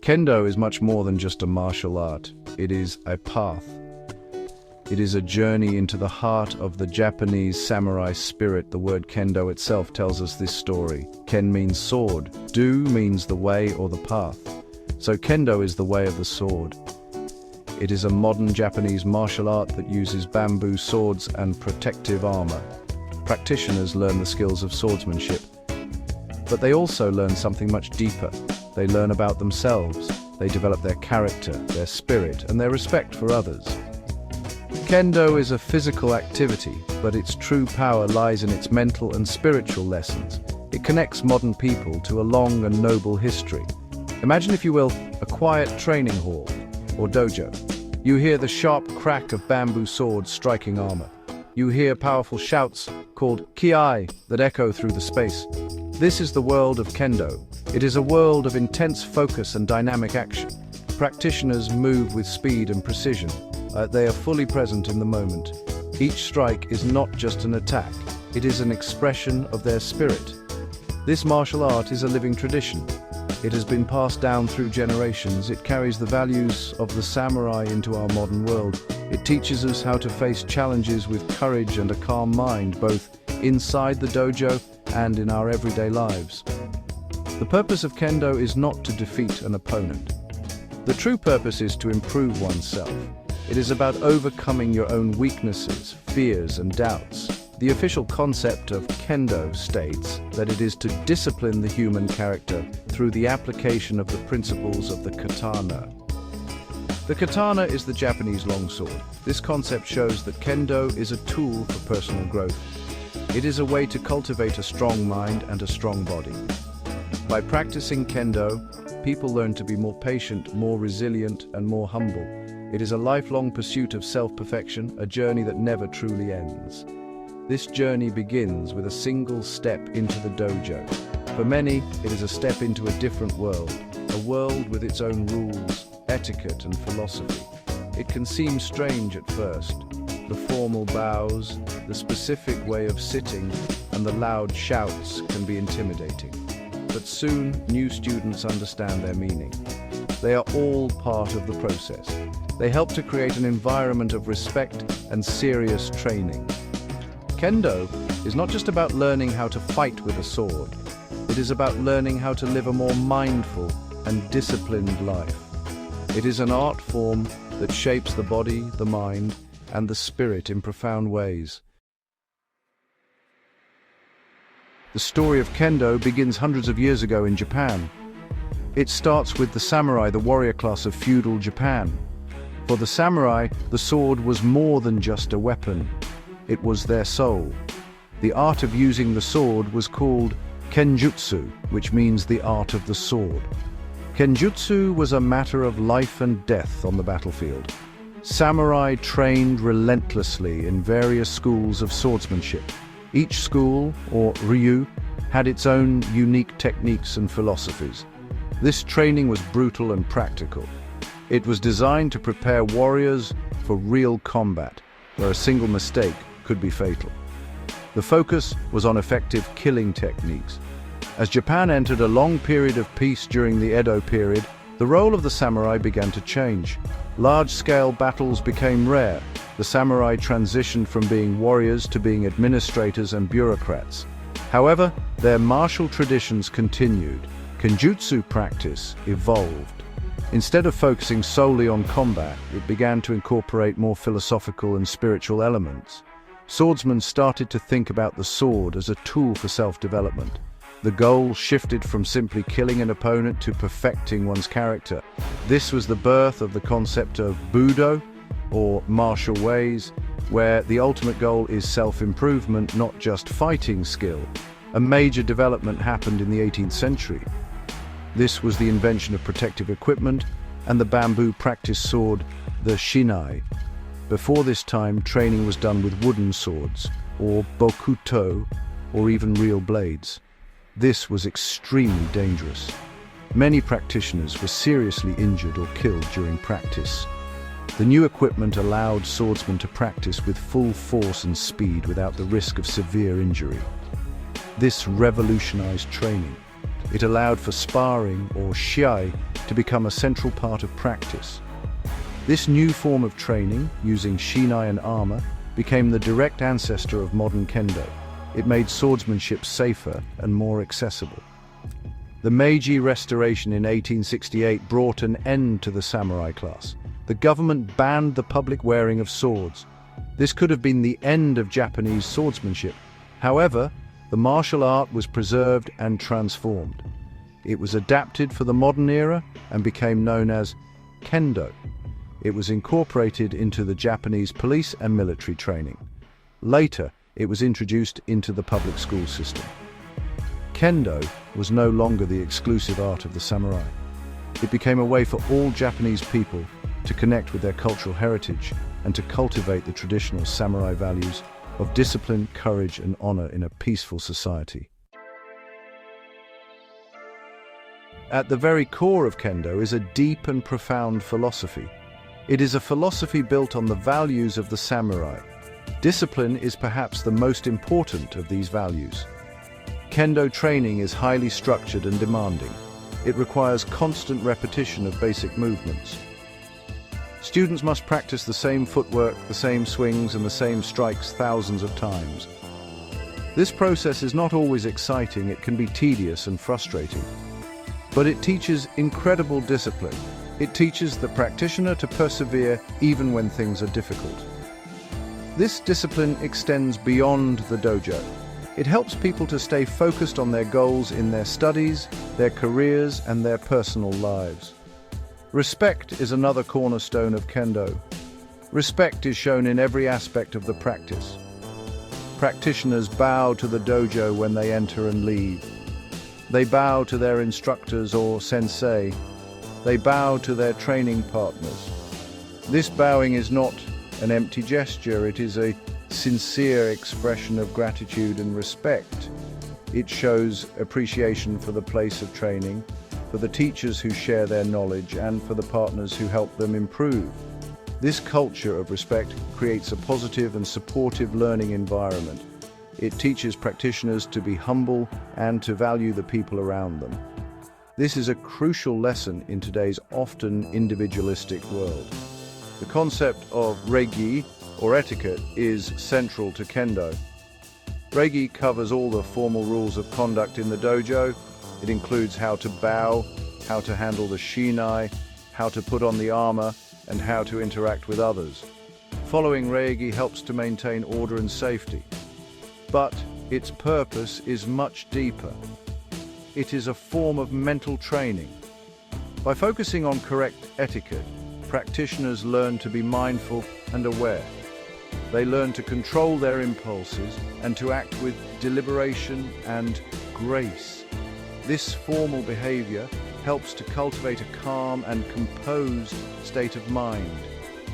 Kendo is much more than just a martial art. It is a path. It is a journey into the heart of the Japanese samurai spirit. The word kendo itself tells us this story. Ken means sword. Do means the way or the path. So kendo is the way of the sword. It is a modern Japanese martial art that uses bamboo swords and protective armor. Practitioners learn the skills of swordsmanship, but they also learn something much deeper. They learn about themselves. They develop their character, their spirit, and their respect for others. Kendo is a physical activity, but its true power lies in its mental and spiritual lessons. It connects modern people to a long and noble history. Imagine, if you will, a quiet training hall or dojo. You hear the sharp crack of bamboo swords striking armor. You hear powerful shouts called kiai that echo through the space. This is the world of Kendo. It is a world of intense focus and dynamic action. Practitioners move with speed and precision. They are fully present in the moment. Each strike is not just an attack. It is an expression of their spirit. This martial art is a living tradition. It has been passed down through generations. It carries the values of the samurai into our modern world. It teaches us how to face challenges with courage and a calm mind, both inside the dojo and in our everyday lives. The purpose of Kendo is not to defeat an opponent. The true purpose is to improve oneself. It is about overcoming your own weaknesses, fears, and doubts. The official concept of Kendo states that it is to discipline the human character through the application of the principles of the katana. The katana is the Japanese longsword. This concept shows that Kendo is a tool for personal growth. It is a way to cultivate a strong mind and a strong body. By practicing Kendo, people learn to be more patient, more resilient, and more humble. It is a lifelong pursuit of self-perfection, a journey that never truly ends. This journey begins with a single step into the dojo. For many, it is a step into a different world, a world with its own rules, etiquette, and philosophy. It can seem strange at first. The formal bows, the specific way of sitting, and the loud shouts can be intimidating. But soon, new students understand their meaning. They are all part of the process. They help to create an environment of respect and serious training. Kendo is not just about learning how to fight with a sword. It is about learning how to live a more mindful and disciplined life. It is an art form that shapes the body, the mind, and the spirit in profound ways. The story of Kendo begins hundreds of years ago in Japan. It starts with the samurai, the warrior class of feudal Japan. For the samurai, the sword was more than just a weapon. It was their soul. The art of using the sword was called kenjutsu, which means the art of the sword. Kenjutsu was a matter of life and death on the battlefield. Samurai trained relentlessly in various schools of swordsmanship. Each school, or ryu, had its own unique techniques and philosophies. This training was brutal and practical. It was designed to prepare warriors for real combat, where a single mistake could be fatal. The focus was on effective killing techniques. As Japan entered a long period of peace during the Edo period, the role of the samurai began to change. Large-scale battles became rare. The samurai transitioned from being warriors to being administrators and bureaucrats. However, their martial traditions continued. Kenjutsu practice evolved. Instead of focusing solely on combat, it began to incorporate more philosophical and spiritual elements. Swordsmen started to think about the sword as a tool for self-development. The goal shifted from simply killing an opponent to perfecting one's character. This was the birth of the concept of Budo, or martial ways, where the ultimate goal is self-improvement, not just fighting skill. A major development happened in the 18th century. This was the invention of protective equipment and the bamboo practice sword, the shinai. Before this time, training was done with wooden swords, or bokuto, or even real blades. This was extremely dangerous. Many practitioners were seriously injured or killed during practice. The new equipment allowed swordsmen to practice with full force and speed without the risk of severe injury. This revolutionized training. It allowed for sparring, or shinai, to become a central part of practice. This new form of training, using shinai and armor, became the direct ancestor of modern kendo. It made swordsmanship safer and more accessible. The Meiji Restoration in 1868 brought an end to the samurai class. The government banned the public wearing of swords. This could have been the end of Japanese swordsmanship. However, the martial art was preserved and transformed. It was adapted for the modern era and became known as Kendo. It was incorporated into the Japanese police and military training. Later, it was introduced into the public school system. Kendo was no longer the exclusive art of the samurai. It became a way for all Japanese people to connect with their cultural heritage and to cultivate the traditional samurai values of discipline, courage, and honor in a peaceful society. At the very core of Kendo is a deep and profound philosophy. It is a philosophy built on the values of the samurai. Discipline is perhaps the most important of these values. Kendo training is highly structured and demanding. It requires constant repetition of basic movements. Students must practice the same footwork, the same swings, and the same strikes thousands of times. This process is not always exciting. It can be tedious and frustrating. But it teaches incredible discipline. It teaches the practitioner to persevere even when things are difficult. This discipline extends beyond the dojo. It helps people to stay focused on their goals in their studies, their careers, and their personal lives. Respect is another cornerstone of Kendo. Respect is shown in every aspect of the practice. Practitioners bow to the dojo when they enter and leave. They bow to their instructors or sensei. They bow to their training partners. This bowing is not an empty gesture. It is a sincere expression of gratitude and respect. It shows appreciation for the place of training, for the teachers who share their knowledge, and for the partners who help them improve. This culture of respect creates a positive and supportive learning environment. It teaches practitioners to be humble and to value the people around them. This is a crucial lesson in today's often individualistic world. The concept of reigi, or etiquette, is central to Kendo. Reigi covers all the formal rules of conduct in the dojo. It includes how to bow, how to handle the shinai, how to put on the armor, and how to interact with others. Following reigi helps to maintain order and safety. But its purpose is much deeper. It is a form of mental training. By focusing on correct etiquette, practitioners learn to be mindful and aware. They learn to control their impulses and to act with deliberation and grace. This formal behavior helps to cultivate a calm and composed state of mind,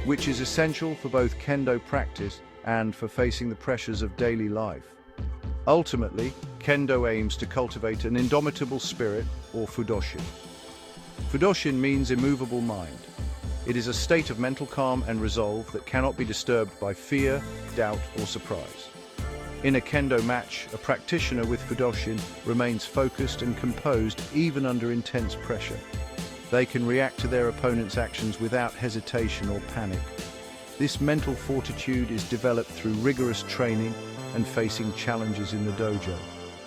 which is essential for both Kendo practice and for facing the pressures of daily life. Ultimately, Kendo aims to cultivate an indomitable spirit, or fudoshin. Fudoshin means immovable mind. It is a state of mental calm and resolve that cannot be disturbed by fear, doubt, or surprise. In a Kendo match, a practitioner with Fudoshin remains focused and composed even under intense pressure. They can react to their opponent's actions without hesitation or panic. This mental fortitude is developed through rigorous training and facing challenges in the dojo.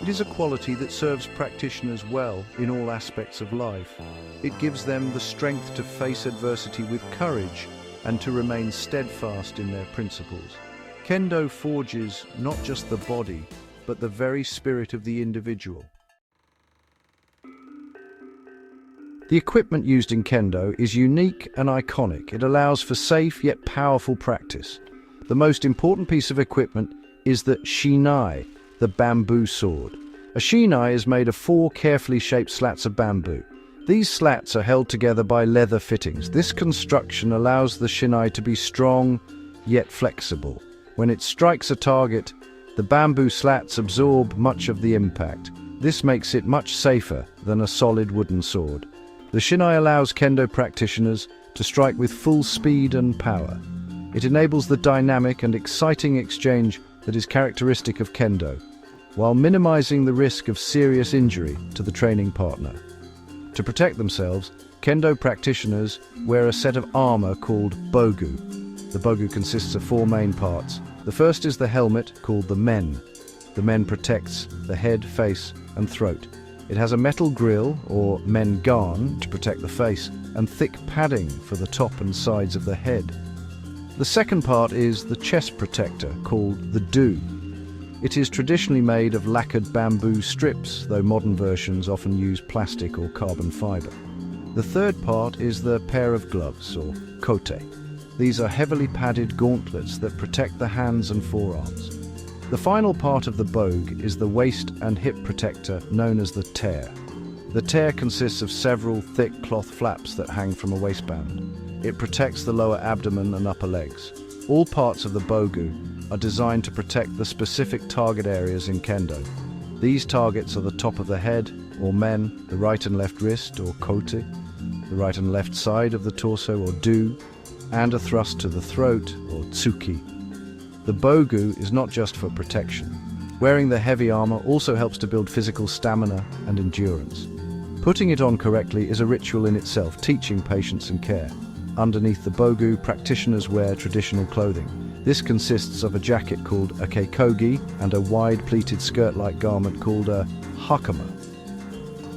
It is a quality that serves practitioners well in all aspects of life. It gives them the strength to face adversity with courage and to remain steadfast in their principles. Kendo forges not just the body, but the very spirit of the individual. The equipment used in Kendo is unique and iconic. It allows for safe yet powerful practice. The most important piece of equipment is the shinai, the bamboo sword. A shinai is made of 4 carefully shaped slats of bamboo. These slats are held together by leather fittings. This construction allows the shinai to be strong yet flexible. When it strikes a target, the bamboo slats absorb much of the impact. This makes it much safer than a solid wooden sword. The shinai allows Kendo practitioners to strike with full speed and power. It enables the dynamic and exciting exchange that is characteristic of Kendo. while minimizing the risk of serious injury to the training partner. To protect themselves, Kendo practitioners wear a set of armor called bogu. The bogu consists of 4 main parts. The first is the helmet, called the men. The men protects the head, face, and throat. It has a metal grill, or men garn, to protect the face, and thick padding for the top and sides of the head. The second part is the chest protector, called the do. It is traditionally made of lacquered bamboo strips, though modern versions often use plastic or carbon fiber. The third part is the pair of gloves, or kote. These are heavily padded gauntlets that protect the hands and forearms. The final part of the bogue is the waist and hip protector, known as the tear. The tear consists of several thick cloth flaps that hang from a waistband. It protects the lower abdomen and upper legs. All parts of the bogu are designed to protect the specific target areas in Kendo. These targets are the top of the head, or men, the right and left wrist, or kote, the right and left side of the torso, or do, and a thrust to the throat, or tsuki. The bogu is not just for protection. Wearing the heavy armor also helps to build physical stamina and endurance. Putting it on correctly is a ritual in itself, teaching patience and care. Underneath the bogu, practitioners wear traditional clothing. This consists of a jacket called a keikogi and a wide pleated skirt-like garment called a hakama.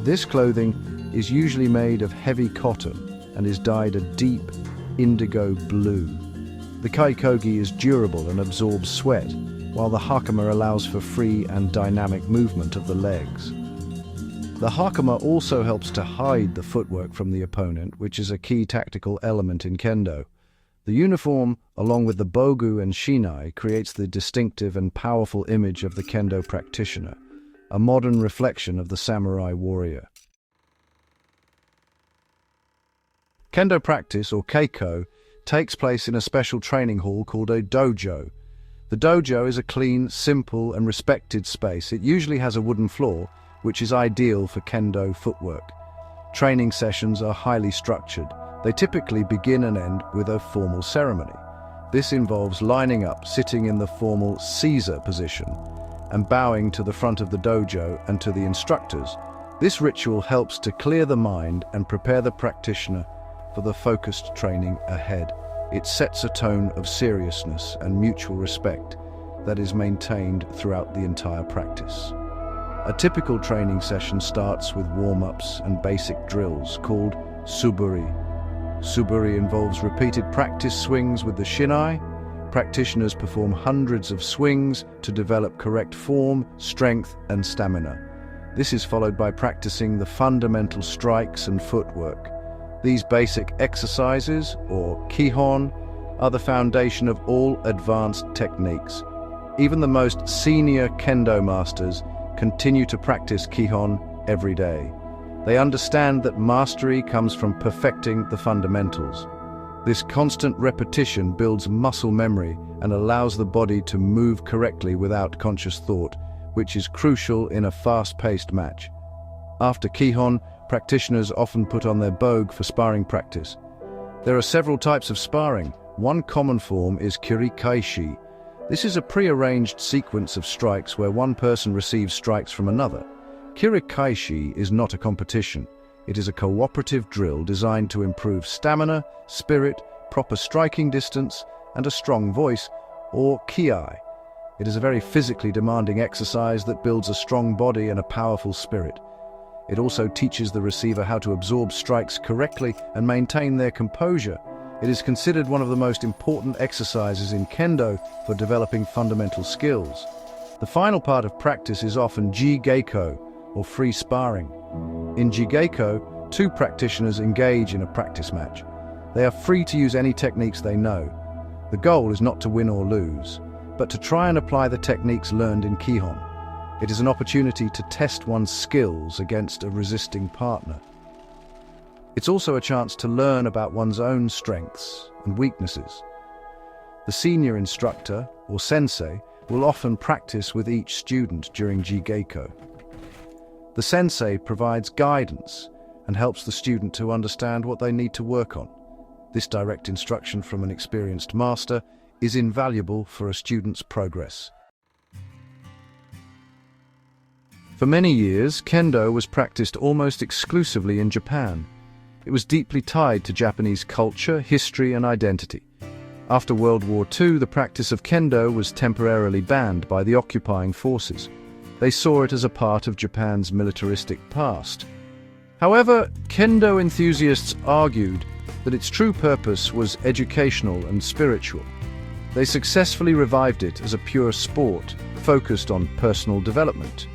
This clothing is usually made of heavy cotton and is dyed a deep indigo blue. The keikogi is durable and absorbs sweat, while the hakama allows for free and dynamic movement of the legs. The hakama also helps to hide the footwork from the opponent, which is a key tactical element in Kendo. The uniform, along with the bogu and shinai, creates the distinctive and powerful image of the Kendo practitioner, a modern reflection of the samurai warrior. Kendo practice, or keiko, takes place in a special training hall called a dojo. The dojo is a clean, simple, and respected space. It usually has a wooden floor, which is ideal for Kendo footwork. Training sessions are highly structured. They typically begin and end with a formal ceremony. This involves lining up, sitting in the formal Caesar position, and bowing to the front of the dojo and to the instructors. This ritual helps to clear the mind and prepare the practitioner for the focused training ahead. It sets a tone of seriousness and mutual respect that is maintained throughout the entire practice. A typical training session starts with warm-ups and basic drills called suburi. Suburi involves repeated practice swings with the shinai. Practitioners perform hundreds of swings to develop correct form, strength, and stamina. This is followed by practicing the fundamental strikes and footwork. These basic exercises, or kihon, are the foundation of all advanced techniques. Even the most senior kendo masters continue to practice kihon every day. They understand that mastery comes from perfecting the fundamentals. This constant repetition builds muscle memory and allows the body to move correctly without conscious thought, which is crucial in a fast-paced match. After kihon, practitioners often put on their bogue for sparring practice. There are several types of sparring. One common form is kirikaishi. This is a pre-arranged sequence of strikes where one person receives strikes from another. Kirikaishi is not a competition. It is a cooperative drill designed to improve stamina, spirit, proper striking distance, and a strong voice, or kiai. It is a very physically demanding exercise that builds a strong body and a powerful spirit. It also teaches the receiver how to absorb strikes correctly and maintain their composure. It is considered one of the most important exercises in Kendo for developing fundamental skills. The final part of practice is often ji-geiko, or free sparring. In ji-geiko, two practitioners engage in a practice match. They are free to use any techniques they know. The goal is not to win or lose, but to try and apply the techniques learned in kihon. It is an opportunity to test one's skills against a resisting partner. It's also a chance to learn about one's own strengths and weaknesses. The senior instructor, or sensei, will often practice with each student during ji-geiko. The sensei provides guidance and helps the student to understand what they need to work on. This direct instruction from an experienced master is invaluable for a student's progress. For many years, Kendo was practiced almost exclusively in Japan. It was deeply tied to Japanese culture, history, and identity. After World War II, the practice of Kendo was temporarily banned by the occupying forces. They saw it as a part of Japan's militaristic past. However, Kendo enthusiasts argued that its true purpose was educational and spiritual. They successfully revived it as a pure sport, focused on personal development.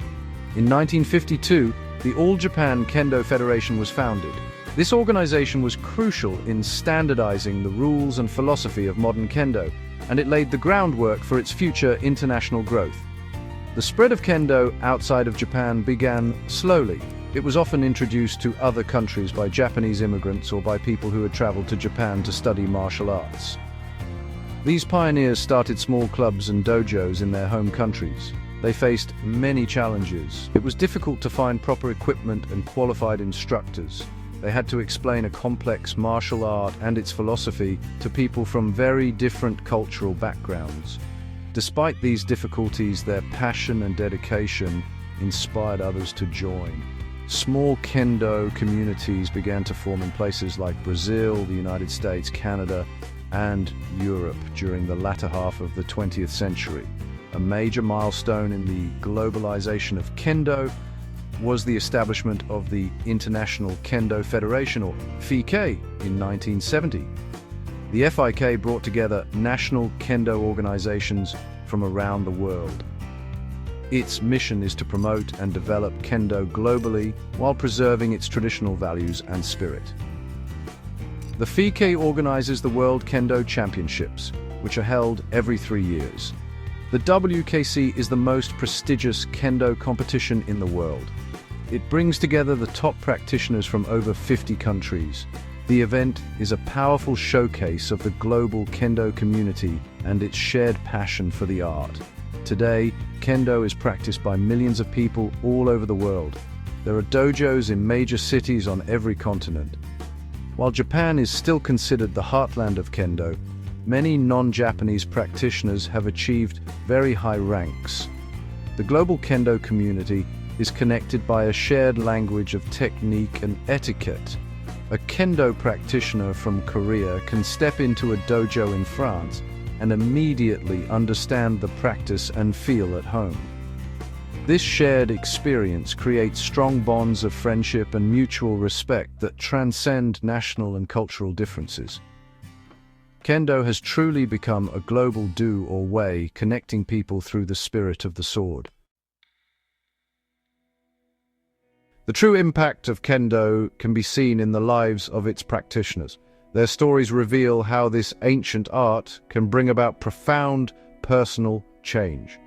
In 1952, the All Japan Kendo Federation was founded. This organization was crucial in standardizing the rules and philosophy of modern Kendo, and it laid the groundwork for its future international growth. The spread of Kendo outside of Japan began slowly. It was often introduced to other countries by Japanese immigrants or by people who had traveled to Japan to study martial arts. These pioneers started small clubs and dojos in their home countries. They faced many challenges. It was difficult to find proper equipment and qualified instructors. They had to explain a complex martial art and its philosophy to people from very different cultural backgrounds. Despite these difficulties, their passion and dedication inspired others to join. Small Kendo communities began to form in places like Brazil, the United States, Canada, and Europe during the latter half of the 20th century. A major milestone in the globalization of Kendo was the establishment of the International Kendo Federation, or FIK, in 1970. The FIK brought together national Kendo organizations from around the world. Its mission is to promote and develop Kendo globally while preserving its traditional values and spirit. The FIK organizes the World Kendo Championships, which are held every 3 years. The WKC is the most prestigious Kendo competition in the world. It brings together the top practitioners from over 50 countries. The event is a powerful showcase of the global Kendo community and its shared passion for the art. Today, Kendo is practiced by millions of people all over the world. There are dojos in major cities on every continent. While Japan is still considered the heartland of Kendo, many non-Japanese practitioners have achieved very high ranks. The global Kendo community is connected by a shared language of technique and etiquette. A Kendo practitioner from Korea can step into a dojo in France and immediately understand the practice and feel at home. This shared experience creates strong bonds of friendship and mutual respect that transcend national and cultural differences. Kendo has truly become a global do or way, connecting people through the spirit of the sword. The true impact of Kendo can be seen in the lives of its practitioners. Their stories reveal how this ancient art can bring about profound personal change.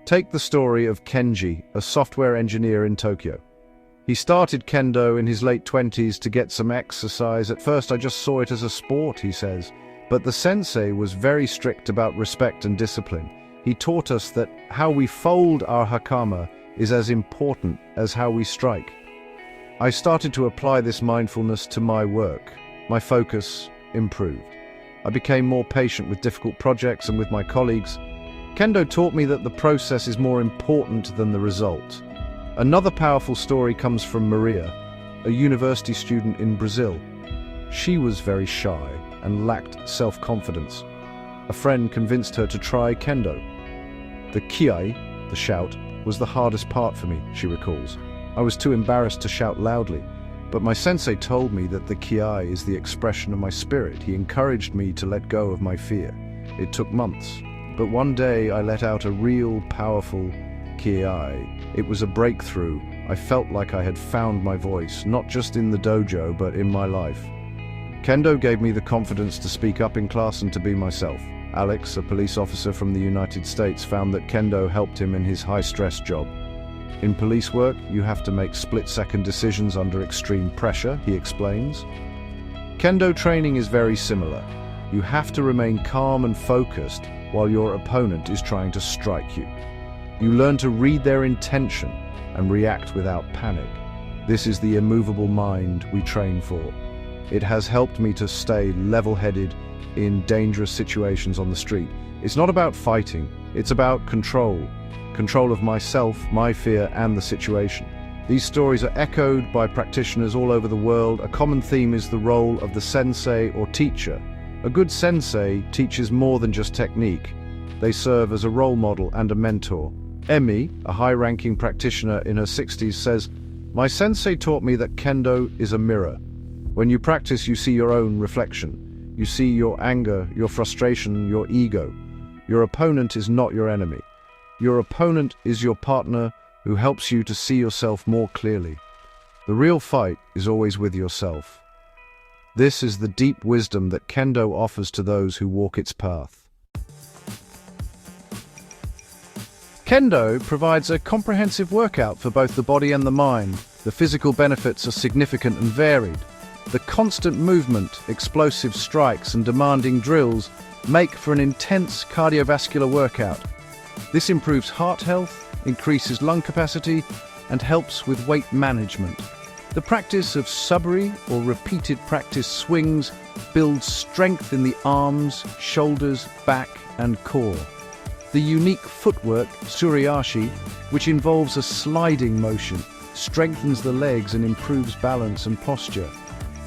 Take the story of Kenji, a software engineer in Tokyo. He started Kendo in his late 20s to get some exercise. At first, I just saw it as a sport, he says. But the sensei was very strict about respect and discipline. He taught us that how we fold our hakama is as important as how we strike. I started to apply this mindfulness to my work. My focus improved. I became more patient with difficult projects and with my colleagues. Kendo taught me that the process is more important than the result. Another powerful story comes from Maria, a university student in Brazil. She was very shy and lacked self-confidence. A friend convinced her to try Kendo. The kiai, the shout, was the hardest part for me, she recalls. I was too embarrassed to shout loudly, but my sensei told me that the kiai is the expression of my spirit. He encouraged me to let go of my fear. It took months, but one day I let out a real, powerful kiai. It was a breakthrough. I felt like I had found my voice, not just in the dojo, but in my life. Kendo gave me the confidence to speak up in class and to be myself. Alex, a police officer from the United States, found that Kendo helped him in his high-stress job. In police work, you have to make split-second decisions under extreme pressure, he explains. Kendo training is very similar. You have to remain calm and focused while your opponent is trying to strike you. You learn to read their intention and react without panic. This is the immovable mind we train for. It has helped me to stay level-headed in dangerous situations on the street. It's not about fighting, it's about control. control of myself, my fear, and the situation. These stories are echoed by practitioners all over the world. A common theme is the role of the sensei or teacher. A good sensei teaches more than just technique. They serve as a role model and a mentor. Emmy, a high-ranking practitioner in her 60s, says, "My sensei taught me that Kendo is a mirror. When you practice, you see your own reflection. You see your anger, your frustration, your ego. Your opponent is not your enemy. Your opponent is your partner who helps you to see yourself more clearly. The real fight is always with yourself." This is the deep wisdom that Kendo offers to those who walk its path. Kendo provides a comprehensive workout for both the body and the mind. The physical benefits are significant and varied. The constant movement, explosive strikes, and demanding drills make for an intense cardiovascular workout. This improves heart health, increases lung capacity, and helps with weight management. The practice of subari or repeated practice swings builds strength in the arms, shoulders, back, and core. The unique footwork, suriashi, which involves a sliding motion, strengthens the legs and improves balance and posture.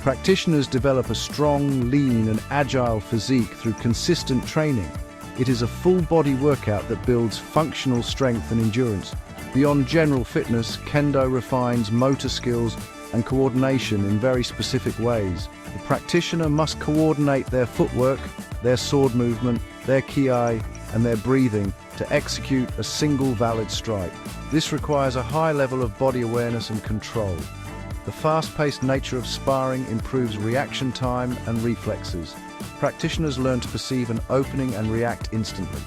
Practitioners develop a strong, lean, and agile physique through consistent training. It is a full-body workout that builds functional strength and endurance. Beyond general fitness, Kendo refines motor skills and coordination in very specific ways. The practitioner must coordinate their footwork, their sword movement, their ki, and their breathing to execute a single valid strike. This requires a high level of body awareness and control. The fast-paced nature of sparring improves reaction time and reflexes. Practitioners learn to perceive an opening and react instantly.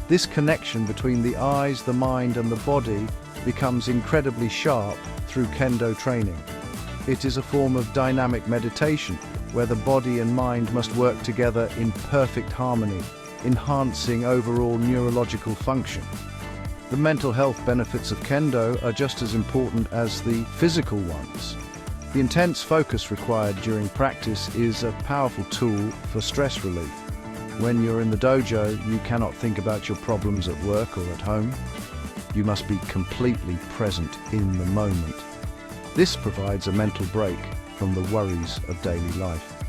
This connection between the eyes, the mind, and the body becomes incredibly sharp through Kendo training. It is a form of dynamic meditation, where the body and mind must work together in perfect harmony, enhancing overall neurological function. The mental health benefits of Kendo are just as important as the physical ones. The intense focus required during practice is a powerful tool for stress relief. When you're in the dojo, you cannot think about your problems at work or at home. You must be completely present in the moment. This provides a mental break from the worries of daily life.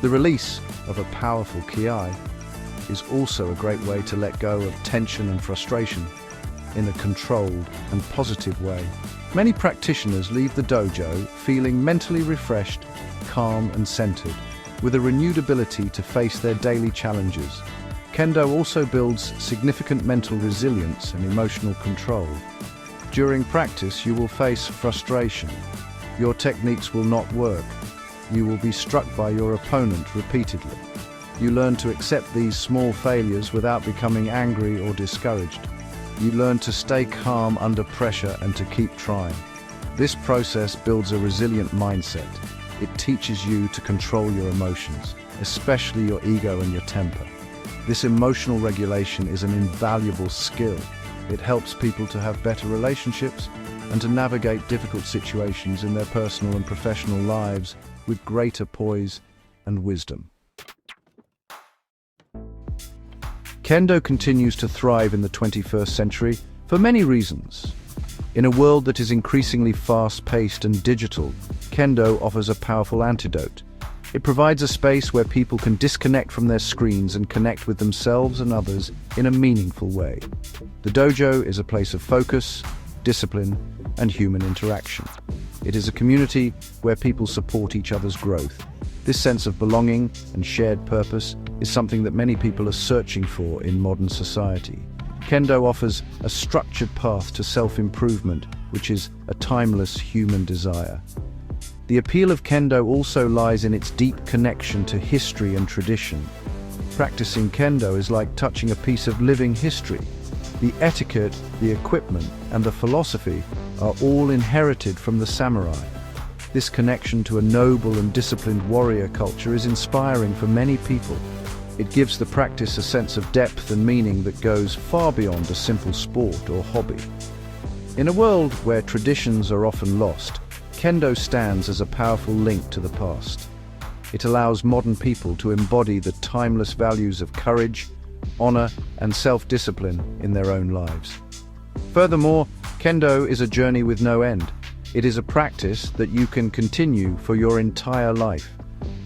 The release of a powerful ki is also a great way to let go of tension and frustration in a controlled and positive way. Many practitioners leave the dojo feeling mentally refreshed, calm and centered, with a renewed ability to face their daily challenges. Kendo also builds significant mental resilience and emotional control. During practice, you will face frustration. Your techniques will not work. You will be struck by your opponent repeatedly. You learn to accept these small failures without becoming angry or discouraged. You learn to stay calm under pressure and to keep trying. This process builds a resilient mindset. It teaches you to control your emotions, especially your ego and your temper. This emotional regulation is an invaluable skill. It helps people to have better relationships and to navigate difficult situations in their personal and professional lives with greater poise and wisdom. Kendo continues to thrive in the 21st century for many reasons. In a world that is increasingly fast-paced and digital, Kendo offers a powerful antidote. It provides a space where people can disconnect from their screens and connect with themselves and others in a meaningful way. The dojo is a place of focus, discipline, and human interaction. It is a community where people support each other's growth. This sense of belonging and shared purpose is something that many people are searching for in modern society. Kendo offers a structured path to self-improvement, which is a timeless human desire. The appeal of Kendo also lies in its deep connection to history and tradition. Practicing Kendo is like touching a piece of living history. The etiquette, the equipment, and the philosophy are all inherited from the samurai. This connection to a noble and disciplined warrior culture is inspiring for many people. It gives the practice a sense of depth and meaning that goes far beyond a simple sport or hobby. In a world where traditions are often lost, Kendo stands as a powerful link to the past. It allows modern people to embody the timeless values of courage, honor, and self-discipline in their own lives. Furthermore, Kendo is a journey with no end. It is a practice that you can continue for your entire life.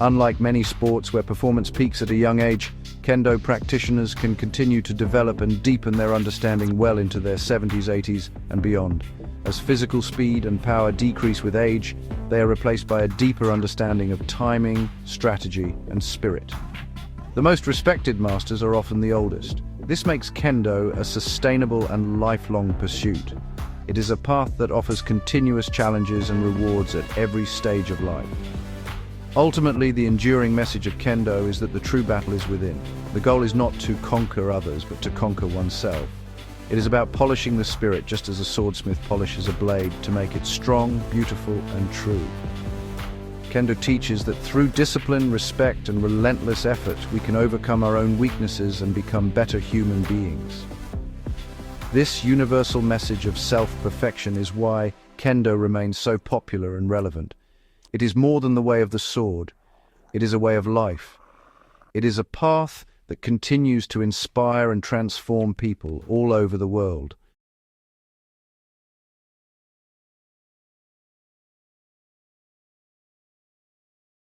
Unlike many sports where performance peaks at a young age, Kendo practitioners can continue to develop and deepen their understanding well into their 70s, 80s, and beyond. As physical speed and power decrease with age, they are replaced by a deeper understanding of timing, strategy, and spirit. The most respected masters are often the oldest. This makes Kendo a sustainable and lifelong pursuit. It is a path that offers continuous challenges and rewards at every stage of life. Ultimately, the enduring message of Kendo is that the true battle is within. The goal is not to conquer others, but to conquer oneself. It is about polishing the spirit just as a swordsmith polishes a blade to make it strong, beautiful, and true. Kendo teaches that through discipline, respect, and relentless effort, we can overcome our own weaknesses and become better human beings. This universal message of self-perfection is why Kendo remains so popular and relevant. It is more than the way of the sword. It is a way of life. It is a path that continues to inspire and transform people all over the world.